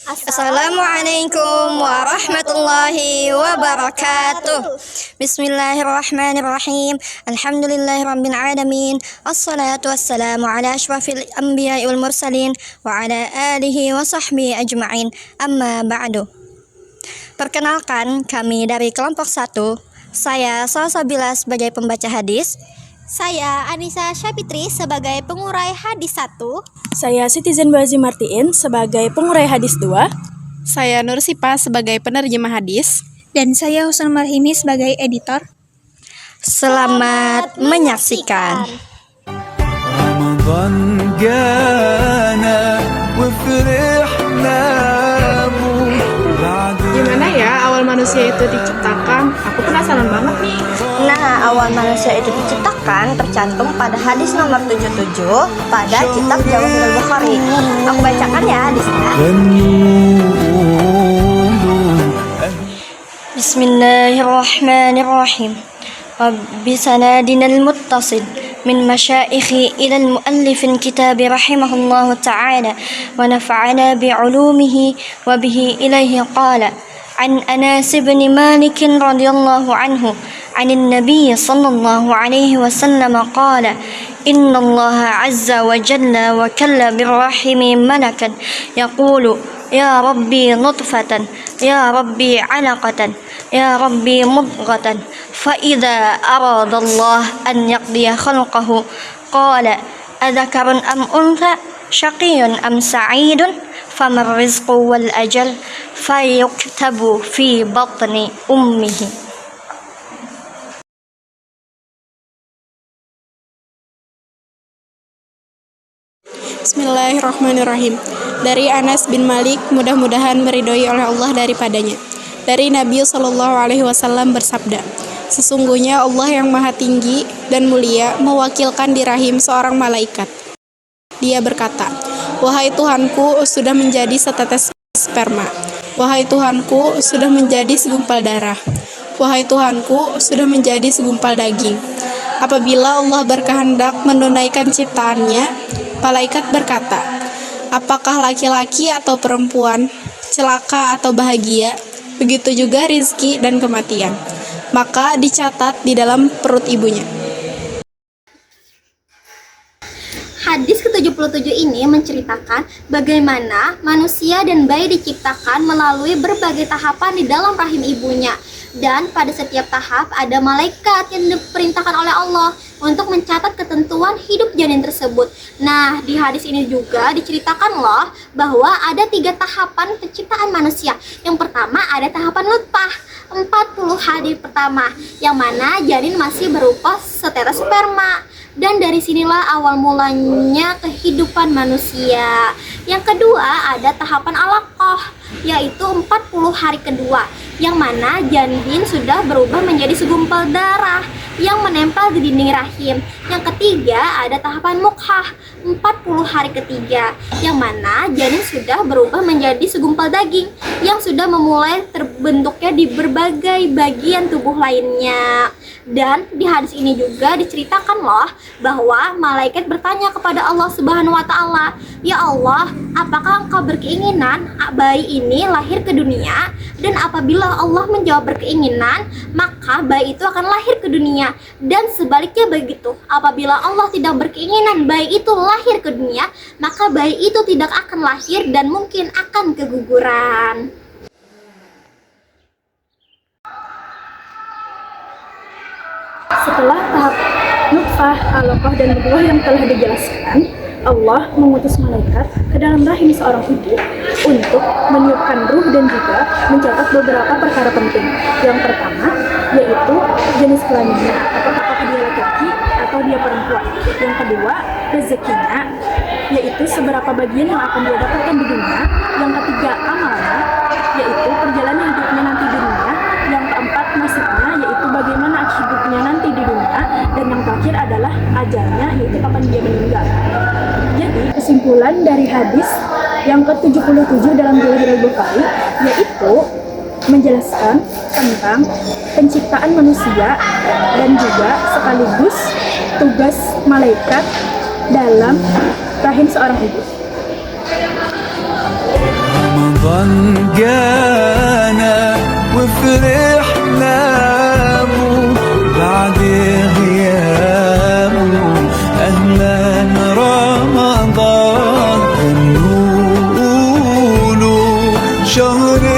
Assalamualaikum warahmatullahi wabarakatuh. Bismillahirrahmanirrahim. Alhamdulillahirabbil alamin. Assalatu wassalamu ala asyrafil anbiya'i wal mursalin wa ala alihi wa sahbihi ajma'in. Amma ba'du. Perkenalkan, kami dari kelompok 1. Saya Salsabila sebagai pembaca hadis. Saya Anissa Syafitri sebagai pengurai hadis 1. Saya Citizen Bazi Martiin sebagai pengurai hadis 2. Saya Nur Sipa sebagai penerjemah hadis. Dan saya Husnul Marhimi sebagai editor. Selamat menyaksikan. رمضان جانا وفرحنا Gimana ya awal manusia itu diciptakan? Aku penasaran banget nih. Nah, awal manusia itu diciptakan tercantum pada hadis nomor 77 pada kitab Jawahirul Bukhari. Aku bacakan ya hadisnya. Bismillahirrahmanirrahim. Rabbi sanadinal muttasil min masyaikhi ilal muallifin kitabi rahimahullahu ta'ala wa nafa'ana bi'ulumihi wa bihi ilaihi qala an Anas bin Malik radhiyallahu anhu عن النبي صلى الله عليه وسلم قال إن الله عز وجل وكل بالرحم ملكا يقول يا ربي نطفة يا ربي علقة يا ربي مضغة فإذا أراد الله أن يقضي خلقه قال أذكر أم أنثى شقي أم سعيد فما الرزق والأجل فيكتب في بطن أمه. Bismillahirrahmanirrahim. Dari Anas bin Malik, mudah-mudahan meridhoi oleh Allah daripadanya. Dari Nabi SAW bersabda, sesungguhnya Allah yang maha tinggi dan mulia mewakilkan di rahim seorang malaikat. Dia berkata, wahai Tuhanku, sudah menjadi setetes sperma. Wahai Tuhanku, sudah menjadi segumpal darah. Wahai Tuhanku, sudah menjadi segumpal daging. Apabila Allah berkehendak menunaikan ciptaannya, malaikat berkata, apakah laki-laki atau perempuan, celaka atau bahagia, begitu juga rizki dan kematian. Maka dicatat di dalam perut ibunya. Hadis ke-77 ini menceritakan bagaimana manusia dan bayi diciptakan melalui berbagai tahapan di dalam rahim ibunya. Dan pada setiap tahap ada malaikat yang diperintahkan oleh Allah untuk mencatat ketentuan hidup janin tersebut. Nah, di hadis ini juga diceritakan loh bahwa ada 3 tahapan penciptaan manusia. Yang pertama ada tahapan nutfah, 40 hari pertama, yang mana janin masih berupa setetes sperma. Dan dari sinilah awal mulanya kehidupan manusia. Yang kedua ada tahapan alaqah, yaitu 40 hari kedua, yang mana janin sudah berubah menjadi segumpal darah yang menempel di dinding rahim. Yang ketiga ada tahapan mukhah, 40 hari ketiga, yang mana janin sudah berubah menjadi segumpal daging yang sudah memulai terbentuknya di berbagai bagian tubuh lainnya. Dan di hadis ini juga diceritakan loh bahwa malaikat bertanya kepada Allah Subhanahu wa taala, "Ya Allah, apakah Engkau berkeinginan bayi ini lahir ke dunia?" Dan apabila Allah menjawab berkeinginan, maka bayi itu akan lahir ke dunia. Dan sebaliknya begitu, apabila Allah tidak berkeinginan bayi itu lahir ke dunia, maka bayi itu tidak akan lahir dan mungkin akan keguguran. Setelah tahap nutfah, alaqah, dan mudghah yang telah dijelaskan, Allah mengutus malaikat ke dalam rahim seorang ibu untuk meniupkan ruh dan juga mencatat beberapa perkara penting. Yang pertama yaitu jenis kelaminnya, apakah dia laki-laki atau dia perempuan. Yang kedua, rezekinya, yaitu seberapa bagian yang akan dia dapatkan di dunia. Yang ketiga, amalnya, yaitu perjalanan hidupnya nanti di dunia. Yang keempat, nasibnya, yaitu bagaimana hidupnya nanti di dunia. Dan yang terakhir adalah ajalnya, yaitu kapan dia meninggal. Jadi, kesimpulan dari hadis yang ke-77 dalam Jawahirul Bukhari yaitu menjelaskan tentang penciptaan manusia dan juga sekaligus tugas malaikat dalam rahim seorang ibu. رمضان جانا وفرحنا بو بعد غيابه أهلا رمضان نقوله شهر